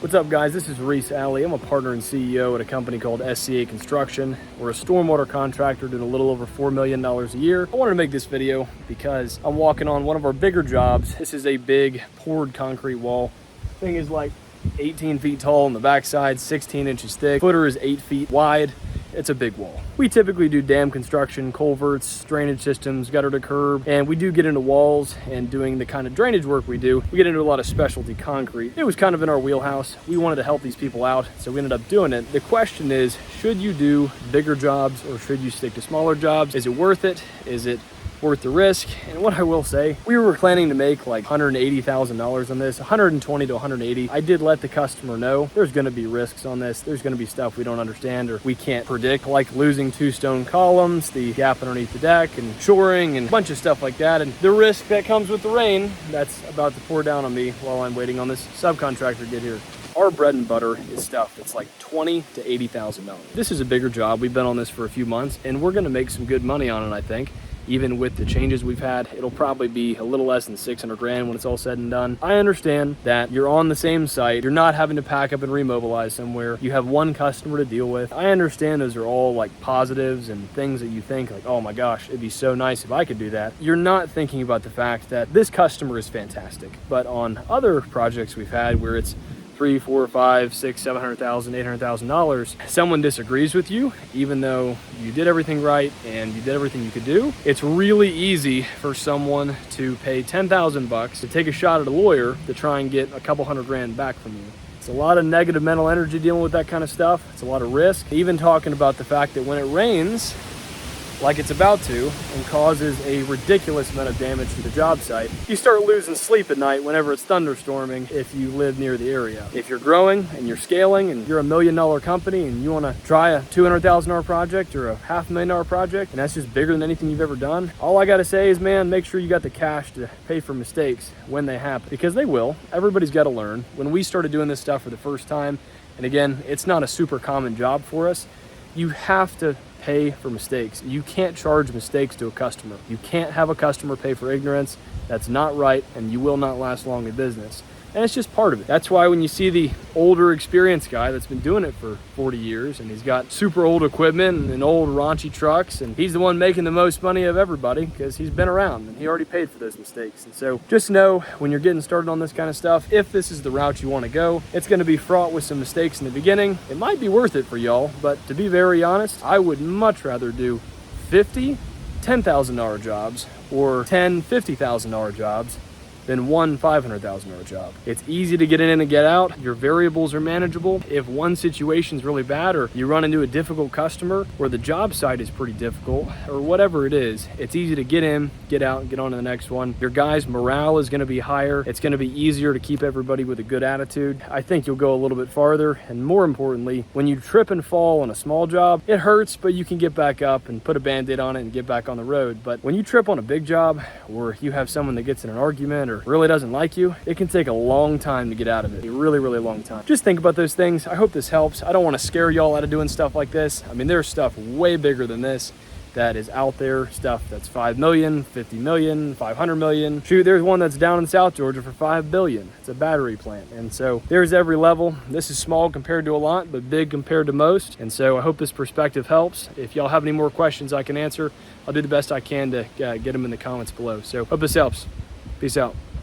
What's up, guys? This is Reese Alley. I'm a partner and CEO at a company called SCA Construction. We're a stormwater contractor doing a little over $4 million a year. I wanted to make this video because I'm walking on one of our bigger jobs. This is a big poured concrete wall. Thing is like 18 feet tall on the backside, 16 inches thick. Footer is 8 feet wide. It's a big wall. We typically do dam construction, culverts, drainage systems, gutter to curb, and we do get into walls and doing the kind of drainage work we do. We get into a lot of specialty concrete. It was kind of in our wheelhouse. We wanted to help these people out, so we ended up doing it. The question is, should you do bigger jobs or should you stick to smaller jobs? Is it worth it? Is it worth the risk? And what I will say, we were planning to make like $180,000 on this, 120 to 180. I did let the customer know there's going to be risks on this. There's going to be stuff we don't understand or we can't predict, like losing 2 stone columns, the gap underneath the deck, and shoring, and a bunch of stuff like that. And the risk that comes with the rain that's about to pour down on me while I'm waiting on this subcontractor to get here. Our bread and butter is stuff that's like $20,000 to $80,000. This is a bigger job. We've been on this for a few months, and we're going to make some good money on it, I think. Even with the changes we've had, it'll probably be a little less than 600 grand when it's all said and done. I understand that you're on the same site. You're not having to pack up and remobilize somewhere. You have one customer to deal with. I understand those are all like positives and things that you think like, oh my gosh, it'd be so nice if I could do that. You're not thinking about the fact that this customer is fantastic. But on other projects we've had where it's $300,000, $400,000, $500,000, $600,000, $700,000, someone disagrees with you, even though you did everything right and you did everything you could do. It's really easy for someone to pay $10,000 to take a shot at a lawyer to try and get a couple hundred grand back from you. It's a lot of negative mental energy dealing with that kind of stuff. It's a lot of risk. Even talking about the fact that when it rains, like it's about to, and causes a ridiculous amount of damage to the job site, you start losing sleep at night whenever it's thunderstorming if you live near the area. If you're growing and you're scaling and you're $1 million company and you want to try a $200,000 project or a $500,000 project, and that's just bigger than anything you've ever done, all I got to say is, man, make sure you got the cash to pay for mistakes when they happen, because they will. Everybody's got to learn. When we started doing this stuff for the first time, and again, it's not a super common job for us, you have to pay for mistakes. You can't charge mistakes to a customer. You can't have a customer pay for ignorance. That's not right, and you will not last long in business. And it's just part of it. That's why when you see the older experienced guy that's been doing it for 40 years and he's got super old equipment and old raunchy trucks, and he's the one making the most money of everybody because he's been around and he already paid for those mistakes. And so just know when you're getting started on this kind of stuff, if this is the route you want to go, it's going to be fraught with some mistakes in the beginning. It might be worth it for y'all, but to be very honest, I would much rather do 50 $10,000 jobs or 10 $50,000 jobs than one $500,000 job. It's easy to get in and get out. Your variables are manageable. If one situation's really bad or you run into a difficult customer or the job site is pretty difficult or whatever it is, it's easy to get in, get out, and get on to the next one. Your guys' morale is gonna be higher. It's gonna be easier to keep everybody with a good attitude. I think you'll go a little bit farther, and more importantly, when you trip and fall on a small job, it hurts, but you can get back up and put a Band-Aid on it and get back on the road. But when you trip on a big job or you have someone that gets in an argument or really doesn't like you, it can take a long time to get out of it. A really, really long time. Just think about those things. I hope this helps. I don't want to scare y'all out of doing stuff like this. I mean, there's stuff way bigger than this that is out there. Stuff that's 5 million, 50 million, 500 million. Shoot, there's one that's down in South Georgia for 5 billion. It's a battery plant. And so there's every level. This is small compared to a lot, but big compared to most. And so I hope this perspective helps. If y'all have any more questions I can answer, I'll do the best I can to get them in the comments below. So hope this helps. Peace out.